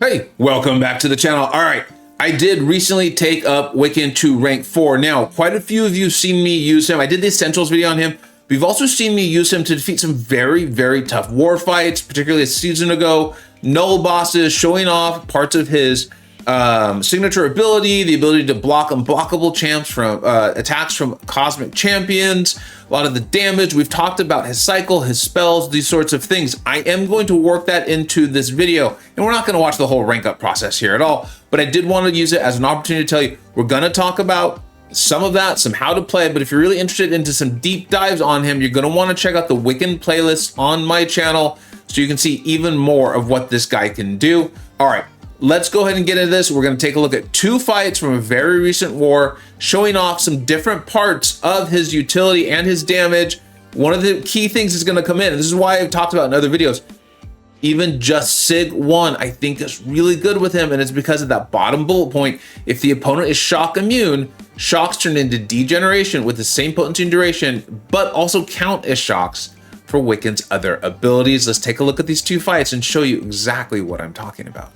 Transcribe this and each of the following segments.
Hey, welcome back to the channel. All right, I did recently take up Wiccan to rank 4. Now, quite a few of you have seen me use him. I did the Essentials video on him. But you've also seen me use him to defeat some very, very tough war fights, particularly a season ago. Null bosses, showing off parts of his signature ability, the ability to block unblockable champs from attacks from cosmic champions, a lot of the damage. We've talked about his cycle, his spells, these sorts of things. I am going to work that into this video, and we're not going to watch the whole rank up process here at all, but I did want to use it as an opportunity to tell you, we're going to talk about some of that, some how to play, but if you're really interested into some deep dives on him, you're going to want to check out the Wiccan playlist on my channel so you can see even more of what this guy can do. All right. Let's go ahead and get into this. We're going to take a look at 2 fights from a very recent war, showing off some different parts of his utility and his damage. One of the key things is going to come in, and this is why I've talked about in other videos, even just Sig 1, I think is really good with him, and it's because of that bottom bullet point. If the opponent is shock immune, shocks turn into degeneration with the same potency and duration, but also count as shocks for Wiccan's other abilities. Let's take a look at these 2 fights and show you exactly what I'm talking about.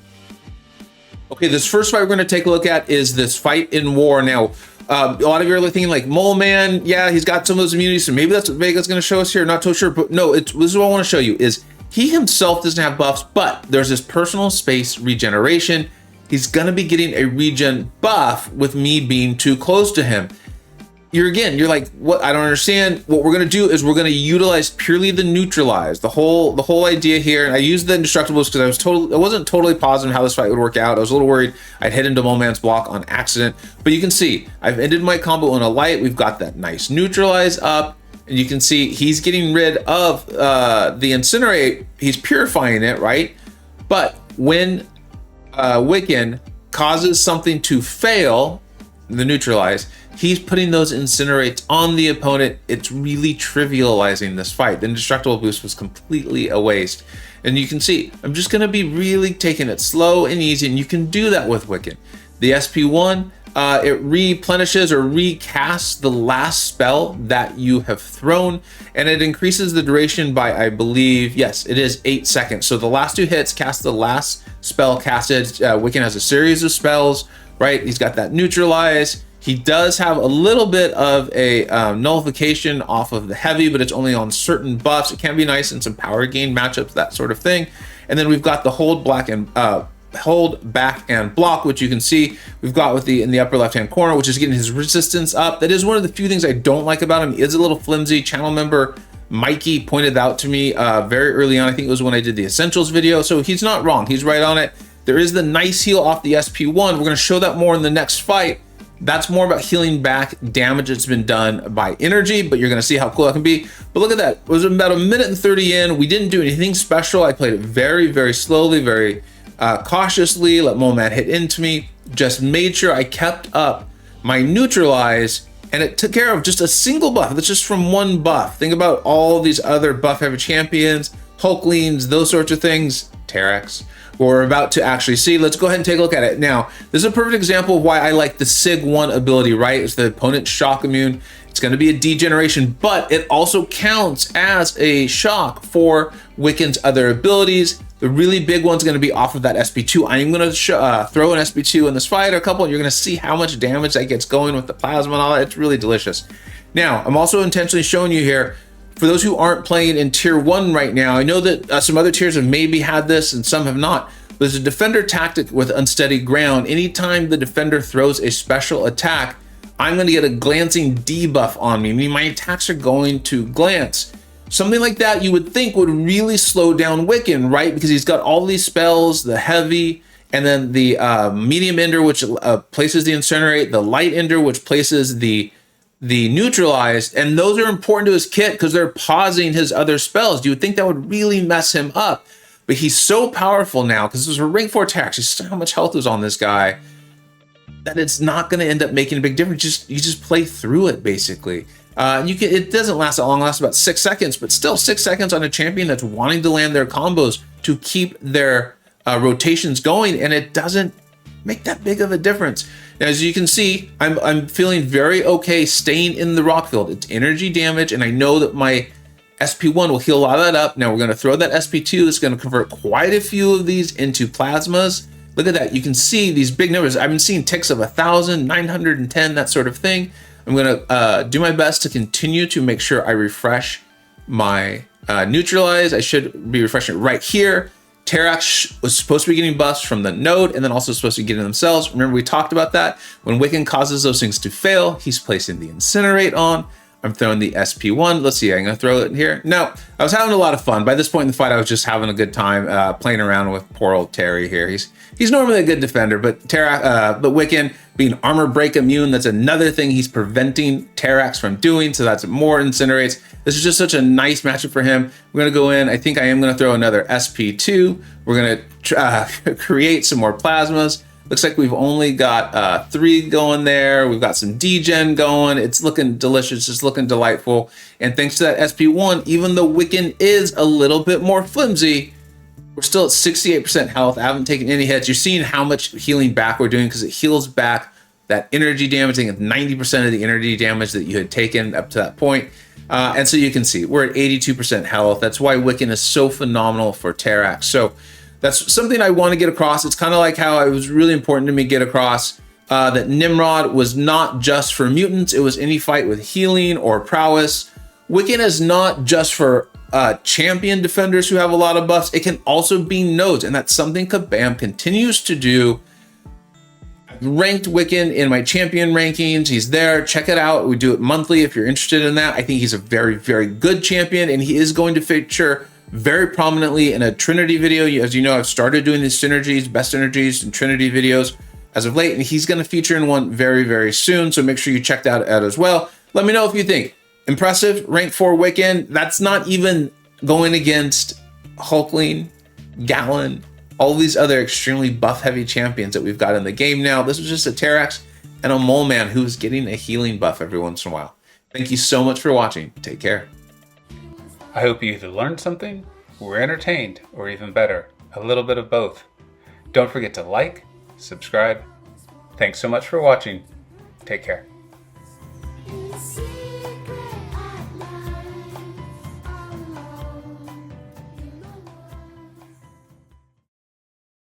Okay, this first fight we're going to take a look at is this fight in war. Now, a lot of you are thinking like, Mole Man, yeah, he's got some of those immunities, so maybe that's what Vega's going to show us here. Not so sure, but no, this is what I want to show you is he himself doesn't have buffs, but there's this personal space regeneration. He's going to be getting a regen buff with me being too close to him. You're like, what? I don't understand. What we're going to do is we're going to utilize purely the neutralize, the whole idea here. And I used the indestructibles because I wasn't totally positive how this fight would work out. I was a little worried I'd hit into Mole Man's block on accident, but you can see I've ended my combo in a light. We've got that nice neutralize up, and you can see he's getting rid of the incinerate. He's purifying it, right? But when Wiccan causes something to fail, the neutralize, he's putting those incinerates on the opponent. It's really trivializing this fight. The indestructible boost was completely a waste. And you can see, I'm just going to be really taking it slow and easy, and you can do that with Wiccan. The SP1, it replenishes or recasts the last spell that you have thrown, and it increases the duration by, I believe, yes, it is 8 seconds. So the last 2 hits cast the last spell casted. Wiccan has a series of spells, right? He's got that neutralize. He does have a little bit of a nullification off of the heavy, but it's only on certain buffs. It can be nice in some power gain matchups, that sort of thing. And then we've got the hold back and block, which you can see we've got with in the upper left-hand corner, which is getting his resistance up. That is one of the few things I don't like about him. He is a little flimsy. Channel member Mikey pointed out to me very early on. I think it was when I did the Essentials video. So he's not wrong. He's right on it. There is the nice heal off the SP1. We're going to show that more in the next fight. That's more about healing back damage that's been done by energy, but you're going to see how cool that can be. But look at that. It was about 1:30 in. We didn't do anything special. I played it very, very slowly, very cautiously, let Mole Man hit into me. Just made sure I kept up my neutralize, and it took care of just a single buff. That's just from one buff. Think about all these other buff heavy champions, Hulklings, those sorts of things, Terex. We're about to actually see. Let's go ahead and take a look at it. Now, this is a perfect example of why I like the Sig 1 ability, right? It's the opponent shock immune. It's going to be a degeneration, but it also counts as a shock for Wiccan's other abilities. The really big one's going to be off of that SP2. I'm going to throw an SP2 in this fight, or a couple, and you're going to see how much damage that gets going with the plasma and all that. It's really delicious. Now, I'm also intentionally showing you here, for those who aren't playing in tier 1 right now, I know that some other tiers have maybe had this and some have not. There's a defender tactic with unsteady ground. Anytime the defender throws a special attack, I'm going to get a glancing debuff on me. I mean, my attacks are going to glance. Something like that you would think would really slow down Wiccan, right? Because he's got all these spells, the heavy, and then the medium ender, which places the incinerate, the light ender, which places the neutralized, and those are important to his kit because they're pausing his other spells. You would think that would really mess him up, but he's so powerful now because this is a rank 4 attack. You see how much health is on this guy that it's not going to end up making a big difference. You just play through it basically. It doesn't last that long. It lasts about 6 seconds, but still 6 seconds on a champion that's wanting to land their combos to keep their rotations going, and it doesn't make that big of a difference. As you can see, I'm feeling very okay staying in the rock field. It's energy damage, and I know that my SP1 will heal a lot of that up. Now we're going to throw that SP2. It's going to convert quite a few of these into plasmas. Look at that. You can see these big numbers. I've been seeing ticks of 1,000, 910, that sort of thing. I'm going to do my best to continue to make sure I refresh my neutralize. I should be refreshing it right here. Terax was supposed to be getting buffs from the node and then also supposed to be getting themselves. Remember, we talked about that. When Wiccan causes those things to fail, he's placing the incinerate on. I'm throwing the SP1. Let's see, I'm gonna throw it in here. No, I was having a lot of fun. By this point in the fight, I was just having a good time playing around with poor old Terry here. He's normally a good defender, but Wiccan being armor break immune, that's another thing he's preventing Terax from doing, so that's more incinerates. This is just such a nice matchup for him. We're gonna go in, I think I am gonna throw another SP2. We're gonna create some more plasmas. Looks like we've only got 3 going there. We've got some degen going. It's looking delicious. It's looking delightful. And thanks to that SP1, even though Wiccan is a little bit more flimsy, we're still at 68% health. I haven't taken any hits. You're seeing how much healing back we're doing because it heals back that energy damage. I think 90% of the energy damage that you had taken up to that point. And so you can see we're at 82% health. That's why Wiccan is so phenomenal for Terax. So that's something I want to get across. It's kind of like how it was really important to me get across that Nimrod was not just for mutants. It was any fight with healing or prowess. Wiccan is not just for champion defenders who have a lot of buffs. It can also be nodes, and that's something Kabam continues to do. I've ranked Wiccan in my champion rankings. He's there. Check it out. We do it monthly if you're interested in that. I think he's a very, very good champion, and he is going to feature very prominently in a Trinity video. As you know, I've started doing these synergies, best synergies and Trinity videos as of late, and he's going to feature in one very, very soon. So make sure you check that out as well. Let me know if you think. Impressive, rank 4 Wiccan. That's not even going against Hulkling, Gallon, all these other extremely buff heavy champions that we've got in the game now. This was just a Terax and a Mole Man who's getting a healing buff every once in a while. Thank you so much for watching. Take care. I hope you either learned something, were entertained, or even better, a little bit of both. Don't forget to like, subscribe. Thanks so much for watching. Take care.